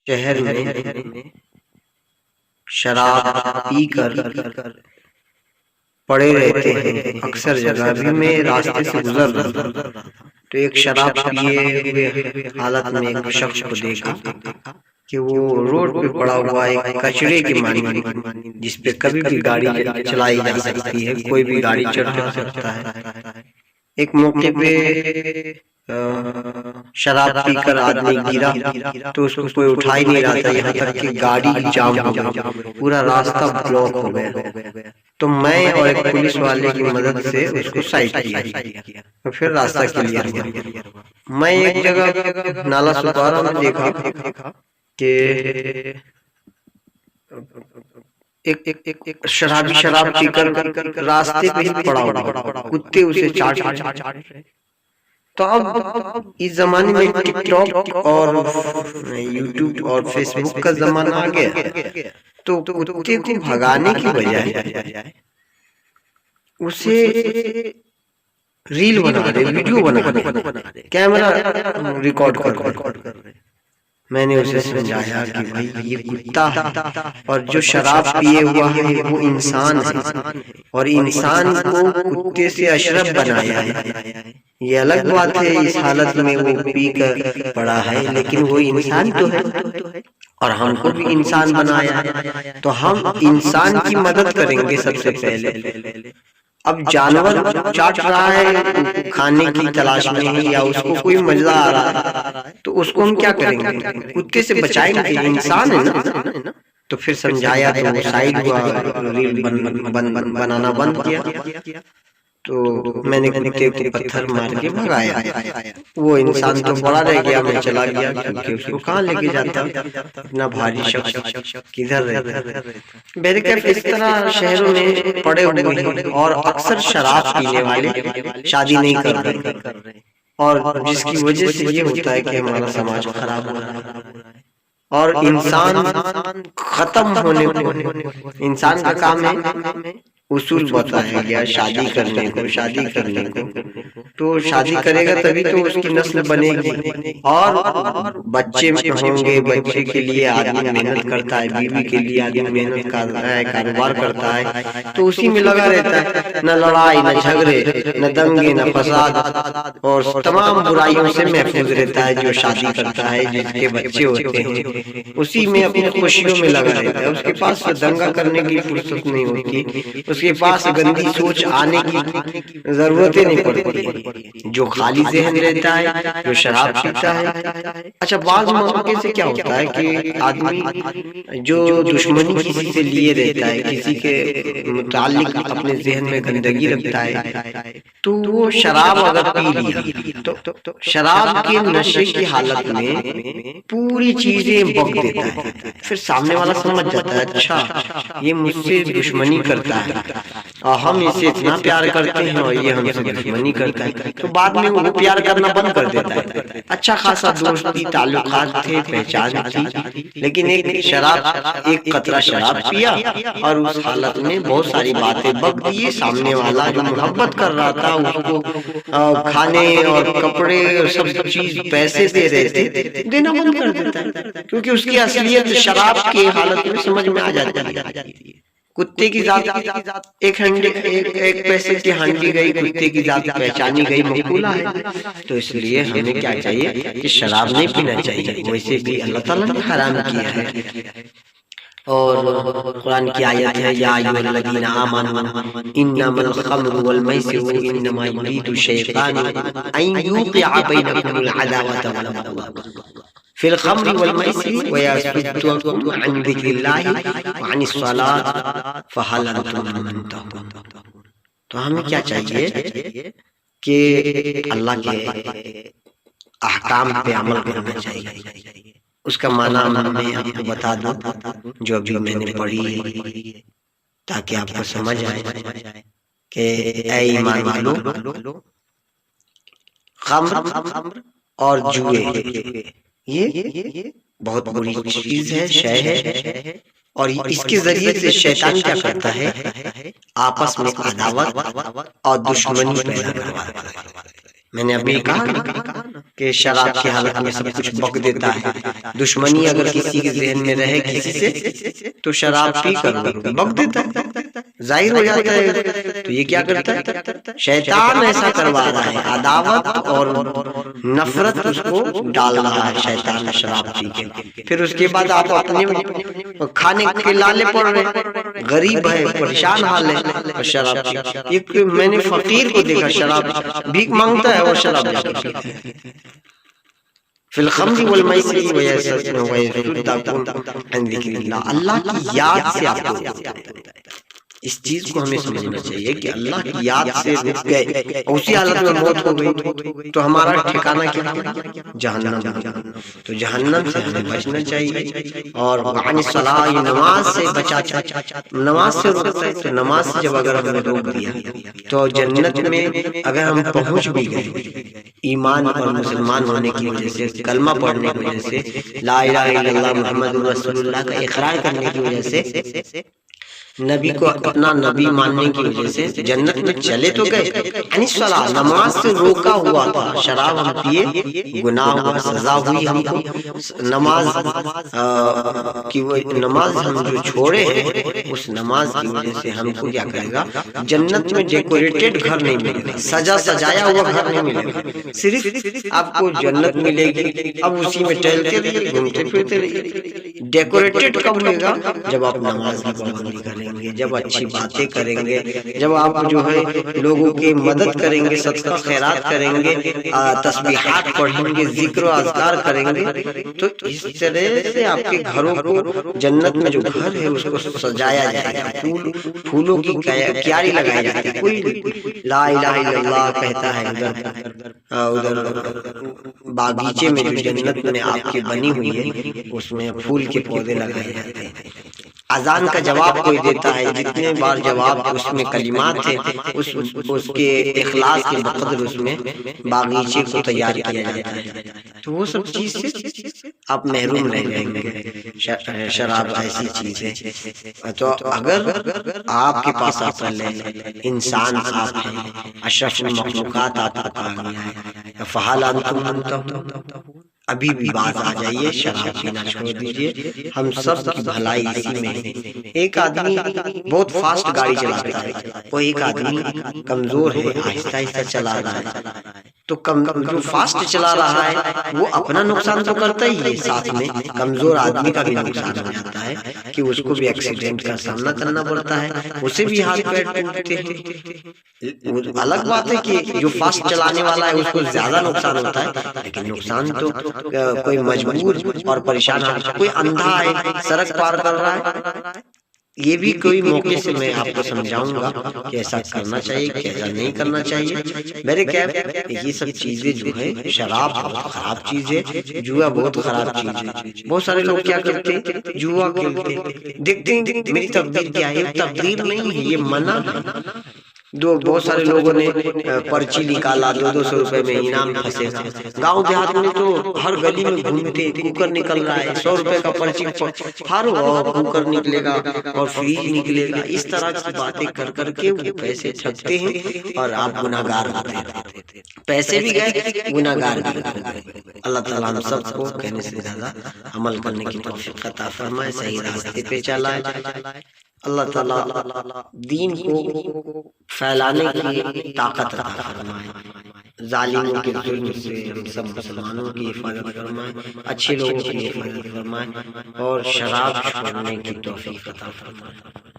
شہر میں شراب پی کر پڑے رہتے ہیں اکثر جگہ۔ ابھی میں راستے سے گزر رہا تھا تو ایک شراب پیے ہوئے حالت میں ایک شخص کو دیکھا کہ وہ روڈ پہ پڑا ہوا ایک کچڑے کی مانند، جس پہ کبھی بھی گاڑی چلائی جا سکتی ہے، کوئی بھی گاڑی چڑھ سکتا ہے۔ ایک موقع پہ شراب پی کر آدمی گرا تو اس کو کوئی اٹھا ہی نہیں رہا تھا، یہاں تک کہ گاڑی جام ہو گئی، پورا راستہ بلاک ہو گیا۔ تو میں اور ایک پولیس والے کی مدد سے اس کو سائڈ کیا اور پھر راستہ کلیئر ہوا۔ میں ایک جگہ نالا سپارہ میں دیکھا کہ ایک شرابی شراب پی کر راستے پہ ہی پڑا ہوا، کتے اسے چاٹ رہے۔ تو اب اس زمانے میں ٹک ٹاک اور یوٹیوب اور فیس بک کا زمانہ آ گیا، تو کتے کو بھگانے کی بجائے اسے ریل بنا دے، ویڈیو بنا دے، کیمرہ ریکارڈ کر رہے۔ میں نے اسے سمجھایا کہ بھائی یہ کتا اور جو شراب پیے ہوا ہے وہ انسان ہے، اور انسان کو کتے سے اشرف بنایا ہے۔ یہ الگ بات ہے اس حالت میں وہ پی کر پڑا ہے، لیکن وہ انسان تو ہے اور ہم کو بھی انسان بنایا ہے، تو ہم انسان کی مدد کریں گے سب سے پہلے۔ اب جانور چاٹ رہا ہے کھانے کی تلاش میں، یا اس کو کوئی مزہ آ رہا ہے، تو اس کو ہم کیا کریں گے؟ کتے سے بچائیں گے، انسان ہے نا۔ تو پھر سمجھایا تو وہ سائڈ ہوا، ریل بنانا بند کیا۔ تو میں نے کتے کو پتھر مار کے بھگایا، وہ انسان تو بڑا رہ گیا، میں چلا گیا، کیونکہ اس کو کہاں لے کے جاتا، اتنا بھاری شخص کدھر رہتا۔ بہرکیف اس طرح شہروں میں پڑے ہوئے ہیں، اور اکثر شراب پینے والے شادی نہیں کر رہے، اور جس کی وجہ سے یہ ہوتا ہے کہ ہمارا سماج خراب ہو رہا ہے، اور انسان ختم ہونے کو۔ انسان کا کام ہے اصول بتایا گیا شادی کرنے کو، تو شادی کرے گا تبھی تو اس کی نسل بنے گی، اور بچے ہوں گے، بچے کے لیے آدمی محنت کرتا ہے، بیوی کے لیے آدمی محنت کرتا ہے، کاروبار کرتا ہے، تو اسی میں لگا رہتا ہے، نہ لڑائی، نہ جھگڑے، نہ دنگے، نہ فساد، اور تمام برائیوں سے محفوظ رہتا ہے۔ جو شادی کرتا ہے، جس کے بچے ہوتے ہیں، اسی میں اپنی خوشیوں میں لگا رہتا ہے، اس کے پاس دنگا کرنے کی فرصت نہیں ہوتی، اس کے پاس گندی سوچ آنے کی ضرورتیں نہیں پڑتی، جو خالی ذہن رہتا ہے، جو شراب پیتا ہے۔ اچھا، بعض مواقع سے کیا ہوتا ہے کہ آدمی جو دشمنی کسی سے لیے رہتا ہے، کسی کے متعلق اپنے ذہن میں گندگی رکھتا ہے، تو وہ شراب اگر پی لیا تو شراب کے نشے کی حالت میں پوری چیزیں بک دیتا ہے، پھر سامنے والا سمجھ جاتا ہے اچھا یہ مجھ سے دشمنی کرتا ہے، اور ہم اسے اتنا پیار کرتے ہیں اور یہ ہم سے دشمنی کرتا ہے، تو بعد میں وہ پیار کرنا بند کر دیتا ہے۔ اچھا خاصا دوستی تعلقات تھے، پہچان تھی، لیکن ایک قطرہ شراب پیا اور اس حالت میں بہت ساری باتیں بک دیے، سامنے والا جو محبت کر رہا تھا اس کو کھانے اور کپڑے اور سب چیز پیسے دے رہے تھے، دینا بند کر دیتا ہے، کیونکہ اس کی اصلیت شراب کی حالت میں سمجھ میں آ جاتی ہے۔ کتے کی ذات ایک پیسے کی ہانڈی گئی، کتے کی ذات پہچانی گئی، مقولہ ہے۔ تو اس لیے ہمیں کیا چاہیے کہ شراب نہیں پینا چاہیے، ویسے بھی اللہ تعالیٰ نے حرام کیا ہے۔ اور قرآن کی آیت ہے یا ایھا الذین آمنوا انما الخمر والمیسر انما یرید الشیطان ان یوقع بینکم العداوۃ والبغضاء فی الخمر والمیسر ویصدکم عن ذکر اللہ وعن الصلاۃ فہل انتم منتہون۔ تو ہمیں کیا چاہیے کہ اللہ کے احکام پہ عمل کرنا چاہیے۔ اس کا معنی میں آپ کو بتا دوں جو ابھی میں نے پڑھی ہے، تاکہ آپ کو سمجھ آئے کہ اے ایمان والو، خمر اور جوئے یہ بہت بری چیز ہے، شے ہے، اور اس کے ذریعے سے شیطان کیا کرتا ہے؟ آپس میں عداوت اور دشمنی پیدا کرواتا ہے۔ میں نے ابھی کہا نا کہ شراب کی حالت میں سب کچھ بک دیتا ہے. دشمنی اگر کسی کے ذہن میں رہے کسی سے تو شراب پی کر بک دیتا ہے، ظاہر ہو جاتا ہے. تو یہ کیا کرتا ہے؟ شیطان ایسا کروا رہا ہے، عداوت اور نفرت اس کو ڈال رہا ہے شیطان شراب پی کے. پھر اس کے بعد آپ اپنے کھانے کے لالے پڑ رہے، غریب ہے، پریشان حال ہے، شراب پی. ایک میں نے فقیر کو دیکھا شراب بھیک مانگتا ہے اور شراب پیتا ہے. فی الخمر والمیسر ویصدون عن ذکر اللہ، اللہ کی یاد سے آپ کو، اس چیز کو ہمیں سمجھنا چاہیے کہ اللہ کی یاد سے رک گئے، اسی حالت میں موت ہو گئی تو ہمارا ٹھکانہ کیا؟ جہنم. تو جہنم سے ہمیں بچنا چاہیے. اور وعن الصلاۃ، نماز سے بچاتا ہے، نماز سے روکتا ہے. تو نماز سے جب اگر ہم نے روک دیا تو جنت میں اگر ہم پہنچ بھی گئے ایمان اور مسلمان ہونے کی وجہ سے، کلمہ پڑھنے کی وجہ سے، لا الہ الا اللہ محمد رسول اللہ کا اقرار کرنے کی وجہ سے، نبی کو اپنا نبی ماننے کی وجہ سے جنت میں چلے تو گئے. یعنی صلاح، نماز سے روکا ہوا تھا، شراب ہم پیے، گناہ ہوا، سزا ہوئی ہم کو. نماز نماز ہم جو چھوڑے ہیں، اس نماز کی وجہ سے ہم کو کیا کرے گا؟ جنت میں ڈیکوریٹڈ گھر نہیں ملے گا، سجایا ہوا گھر نہیں ملے گا. صرف آپ کو جنت ملے گی، اب اسی میں ٹہلتے رہیے، گھومتے پھرتے رہیے. ڈیکوریٹڈ کب ہوئے گا؟ جب آپ نماز کی پابندی کریں گے، جب اچھی باتیں کریں گے، جب آپ جو ہے لوگوں کی مدد کریں گے، صدقہ خیرات کریں گے، تسبیحات پڑھیں گے، ذکر و اذکار کریں گے. تو اس طرح سے آپ کے گھروں کو، جنت میں جو گھر ہے اس کو سجایا جائے گا، پھولوں کی کیاری لگائی جاتی ہے. کوئی لا الہ الا اللہ کہتا ہے ادھر باغیچے میں جو جنت میں آپ کی بنی ہوئی ہے، اس میں پھول کے پودے لگائے جاتے ہیں. اذان کا جواب کوئی دیتا ہے، جتنے بار جواب اس میں کلمات ہیں، اس کے اخلاص کے بقدر اس میں باغیچے کو تیار کیا جاتا ہے. تو وہ سب چیز سے آپ محروم رہ جائیں گے. شراب ایسی چیز ہے. تو اگر آپ کے پاس عقل ہے، انسان آپ ہیں، اشرف المخلوقات آپ کو کہا گیا ہے، فہل انتم منتہون، ابھی بھی باز آ جائیے، شراب پینا چھوڑ دیجیے. ہم سب کی بھلائی اسی میں ہے. ایک آدمی بہت فاسٹ گاڑی چلاتا ہے، وہ ایک آدمی کمزور ہے، آہستہ آہستہ چلا رہا ہے. تو جو فاسٹ چلا رہا ہے وہ اپنا نقصان تو کرتا ہی ہے، ساتھ میں کمزور آدمی کا بھی نقصان ہو جاتا ہے کہ اس کو بھی ایکسیڈنٹ کا سامنا کرنا پڑتا ہے، اسے بھی ہاتھ پیر ٹوٹتے ہیں. الگ بات ہے کہ جو فاسٹ چلانے والا ہے اس کو زیادہ نقصان ہوتا ہے، لیکن نقصان تو کوئی مجبور اور پریشان ہے، کوئی اندھا ہے سڑک پار کر رہا ہے، یہ بھی کوئی موقع سے میں آپ کو سمجھاؤں گا کہ ایسا کرنا چاہیے، کیسا نہیں کرنا چاہیے. میرے کہتے یہ سب چیزیں جو ہے، شراب بہت خراب چیز ہے، جوا بہت خراب چیز ہے. بہت سارے لوگ کیا کرتے ہیں؟ جوا کھیلتے، دیکھتے ہیں میری تقدیر کیا ہے. تقدیر نہیں ہے، یہ منع ہے. بہت سارے لوگوں نے پرچی نکالا، 200 روپے میں انعام پھنسے گا. گاؤں دیہات میں تو ہر گلی میں گھومتے، کوکر نکل رہا ہے، 100 روپے کا پرچی پھاڑو اور کوکر نکلے گا اور فریج نکلے گا. اس طرح کی باتیں کر کر کے وہ پیسے ٹھگتے ہیں اور آپ گناہ گار ہوتے ہیں. پیسے بھی گئے، گناہ گار بھی گئے. اللہ تعالیٰ ہم سب کو کہنے سے زیادہ عمل کرنے کی توفیق عطا فرمائے، صحیح راستے پہ چلائے. اللہ تعالیٰ دین کو پھیلانے کی طاقت عطا فرمائے، ظالموں کے ظلم سے ہم سب مسلمانوں کی حفاظت فرمائے، اچھے لوگوں کی حفاظت فرمائے اور شراب چھوڑنے کی توفیق عطا فرمائے.